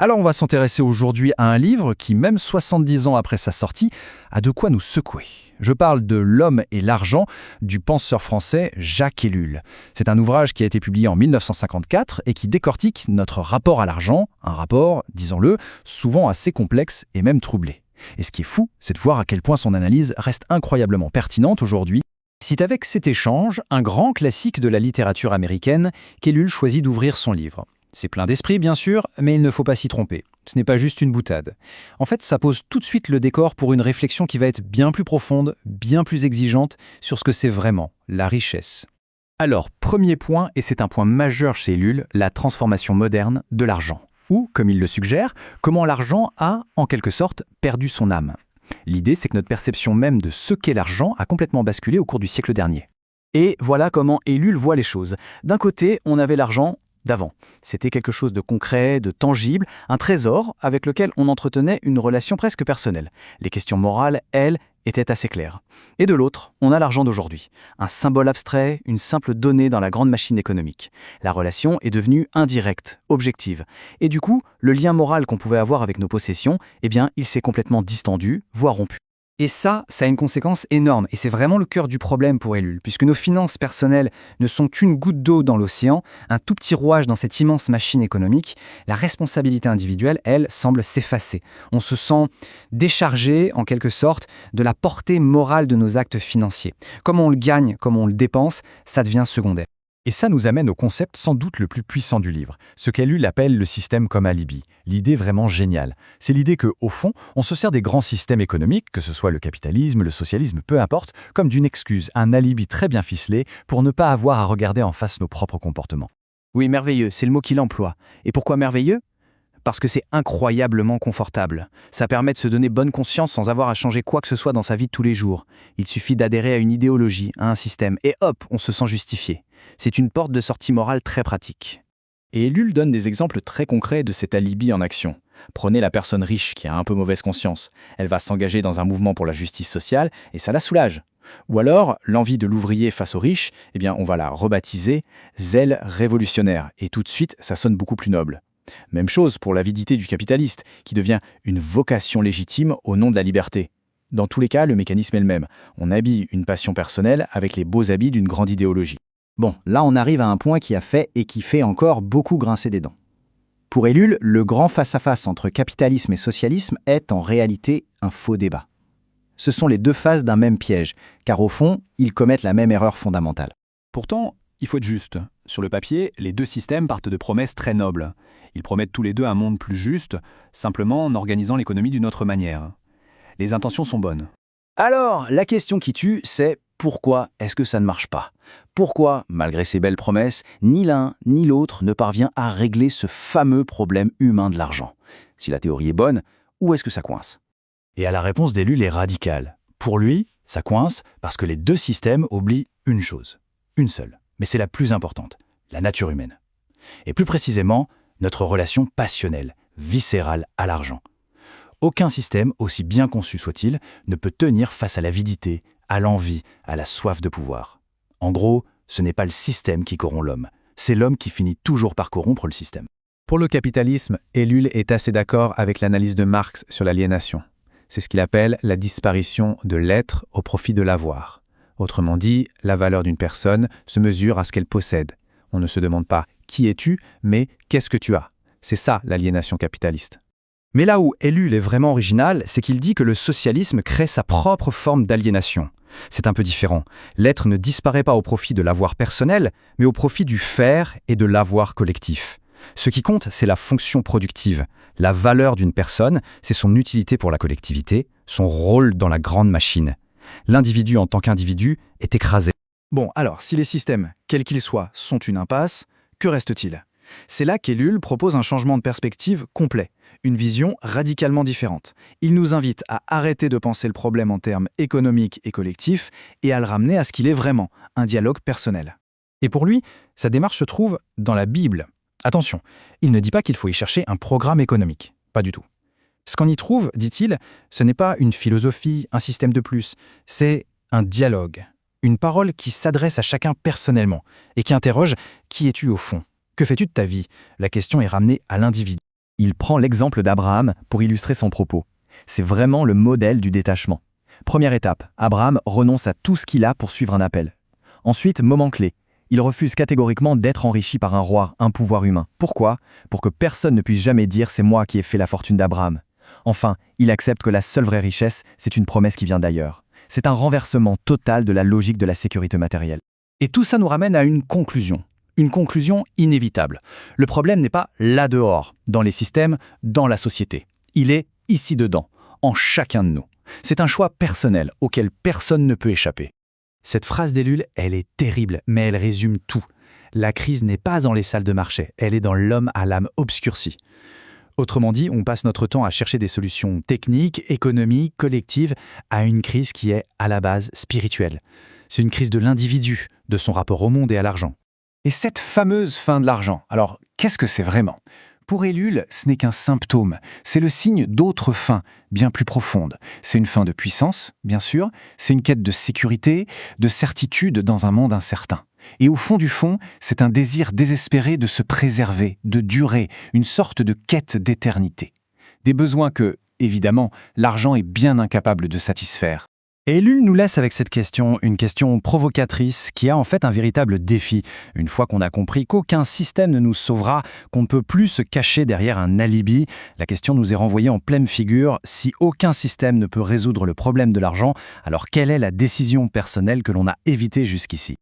Alors on va s'intéresser aujourd'hui à un livre qui, même 70 ans après sa sortie, a de quoi nous secouer. Je parle de L'homme et l'argent du penseur français Jacques Ellul. C'est un ouvrage qui a été publié en 1954 et qui décortique notre rapport à l'argent, un rapport, disons-le, souvent assez complexe et même troublé. Et ce qui est fou, c'est de voir à quel point son analyse reste incroyablement pertinente aujourd'hui. C'est avec cet échange, un grand classique de la littérature américaine, qu'Ellul choisit d'ouvrir son livre. C'est plein d'esprit, bien sûr, mais il ne faut pas s'y tromper. Ce n'est pas juste une boutade. En fait, ça pose tout de suite le décor pour une réflexion qui va être bien plus profonde, bien plus exigeante sur ce que c'est vraiment, la richesse. Alors, premier point, et c'est un point majeur chez Ellul, la transformation moderne de l'argent. Ou, comme il le suggère, comment l'argent a, en quelque sorte, perdu son âme. L'idée, c'est que notre perception même de ce qu'est l'argent a complètement basculé au cours du siècle dernier. Et voilà comment Ellul voit les choses. D'un côté, on avait l'argent d'avant. C'était quelque chose de concret, de tangible, un trésor avec lequel on entretenait une relation presque personnelle. Les questions morales, elles, étaient assez claires. Et de l'autre, on a l'argent d'aujourd'hui. Un symbole abstrait, une simple donnée dans la grande machine économique. La relation est devenue indirecte, objective. Et du coup, le lien moral qu'on pouvait avoir avec nos possessions, eh bien, il s'est complètement distendu, voire rompu. Et ça a une conséquence énorme, et c'est vraiment le cœur du problème pour Ellul, puisque nos finances personnelles ne sont qu'une goutte d'eau dans l'océan, un tout petit rouage dans cette immense machine économique. La responsabilité individuelle, elle, semble s'effacer. On se sent déchargé, en quelque sorte, de la portée morale de nos actes financiers. Comme on le gagne, comme on le dépense, ça devient secondaire. Et ça nous amène au concept sans doute le plus puissant du livre, ce qu'Ellul appelle le système comme alibi. L'idée vraiment géniale. C'est l'idée que, au fond, on se sert des grands systèmes économiques, que ce soit le capitalisme, le socialisme, peu importe, comme d'une excuse, un alibi très bien ficelé pour ne pas avoir à regarder en face nos propres comportements. Oui, merveilleux, c'est le mot qu'il emploie. Et pourquoi merveilleux ? Parce que c'est incroyablement confortable. Ça permet de se donner bonne conscience sans avoir à changer quoi que ce soit dans sa vie de tous les jours. Il suffit d'adhérer à une idéologie, à un système, et hop, on se sent justifié. C'est une porte de sortie morale très pratique. Et Ellul donne des exemples très concrets de cet alibi en action. Prenez la personne riche qui a un peu mauvaise conscience. Elle va s'engager dans un mouvement pour la justice sociale et ça la soulage. Ou alors, l'envie de l'ouvrier face aux riches, eh bien, on va la rebaptiser zèle révolutionnaire et tout de suite, ça sonne beaucoup plus noble. Même chose pour l'avidité du capitaliste, qui devient une vocation légitime au nom de la liberté. Dans tous les cas, le mécanisme est le même. On habille une passion personnelle avec les beaux habits d'une grande idéologie. Bon, là on arrive à un point qui a fait et qui fait encore beaucoup grincer des dents. Pour Ellul, le grand face-à-face entre capitalisme et socialisme est en réalité un faux débat. Ce sont les deux faces d'un même piège, car au fond, ils commettent la même erreur fondamentale. Pourtant, il faut être juste. Sur le papier, les deux systèmes partent de promesses très nobles. Ils promettent tous les deux un monde plus juste, simplement en organisant l'économie d'une autre manière. Les intentions sont bonnes. Alors, la question qui tue, c'est pourquoi est-ce que ça ne marche pas ? Pourquoi, malgré ces belles promesses, ni l'un ni l'autre ne parvient à régler ce fameux problème humain de l'argent ? Si la théorie est bonne, où est-ce que ça coince ? Et à la réponse d'Ellul est radicale. Pour lui, ça coince parce que les deux systèmes oublient une chose. Une seule, mais c'est la plus importante, la nature humaine. Et plus précisément, notre relation passionnelle, viscérale à l'argent. Aucun système, aussi bien conçu soit-il, ne peut tenir face à l'avidité, à l'envie, à la soif de pouvoir. En gros, ce n'est pas le système qui corrompt l'homme, c'est l'homme qui finit toujours par corrompre le système. Pour le capitalisme, Ellul est assez d'accord avec l'analyse de Marx sur l'aliénation. C'est ce qu'il appelle la disparition de l'être au profit de l'avoir. Autrement dit, la valeur d'une personne se mesure à ce qu'elle possède. On ne se demande pas « qui es-tu ?», mais « qu'est-ce que tu as ?» C'est ça l'aliénation capitaliste. Mais là où Ellul est vraiment original, c'est qu'il dit que le socialisme crée sa propre forme d'aliénation. C'est un peu différent. L'être ne disparaît pas au profit de l'avoir personnel, mais au profit du faire et de l'avoir collectif. Ce qui compte, c'est la fonction productive. La valeur d'une personne, c'est son utilité pour la collectivité, son rôle dans la grande machine. L'individu en tant qu'individu est écrasé. Bon, alors, si les systèmes, quels qu'ils soient, sont une impasse, que reste-t-il ? C'est là qu'Ellul propose un changement de perspective complet, une vision radicalement différente. Il nous invite à arrêter de penser le problème en termes économiques et collectifs et à le ramener à ce qu'il est vraiment, un dialogue personnel. Et pour lui, sa démarche se trouve dans la Bible. Attention, il ne dit pas qu'il faut y chercher un programme économique, pas du tout. Ce qu'on y trouve, dit-il, ce n'est pas une philosophie, un système de plus, c'est un dialogue, une parole qui s'adresse à chacun personnellement et qui interroge « Qui es-tu au fond ? Que fais-tu de ta vie ?» La question est ramenée à l'individu. Il prend l'exemple d'Abraham pour illustrer son propos. C'est vraiment le modèle du détachement. Première étape, Abraham renonce à tout ce qu'il a pour suivre un appel. Ensuite, moment clé, il refuse catégoriquement d'être enrichi par un roi, un pouvoir humain. Pourquoi? Pour que personne ne puisse jamais dire « c'est moi qui ai fait la fortune d'Abraham ». Enfin, il accepte que la seule vraie richesse, c'est une promesse qui vient d'ailleurs. C'est un renversement total de la logique de la sécurité matérielle. Et tout ça nous ramène à une conclusion inévitable. Le problème n'est pas là dehors, dans les systèmes, dans la société. Il est ici dedans, en chacun de nous. C'est un choix personnel auquel personne ne peut échapper. Cette phrase d'Ellul, elle est terrible, mais elle résume tout. La crise n'est pas dans les salles de marché, elle est dans l'homme à l'âme obscurcie. Autrement dit, on passe notre temps à chercher des solutions techniques, économiques, collectives, à une crise qui est, à la base, spirituelle. C'est une crise de l'individu, de son rapport au monde et à l'argent. Et cette fameuse fin de l'argent, alors qu'est-ce que c'est vraiment? Pour Ellul, ce n'est qu'un symptôme, c'est le signe d'autres fins, bien plus profondes. C'est une fin de puissance, bien sûr, c'est une quête de sécurité, de certitude dans un monde incertain. Et au fond du fond, c'est un désir désespéré de se préserver, de durer, une sorte de quête d'éternité. Des besoins que, évidemment, l'argent est bien incapable de satisfaire. Et Ellul nous laisse avec cette question, une question provocatrice qui a en fait un véritable défi. Une fois qu'on a compris qu'aucun système ne nous sauvera, qu'on ne peut plus se cacher derrière un alibi, la question nous est renvoyée en pleine figure. Si aucun système ne peut résoudre le problème de l'argent, alors quelle est la décision personnelle que l'on a évitée jusqu'ici ?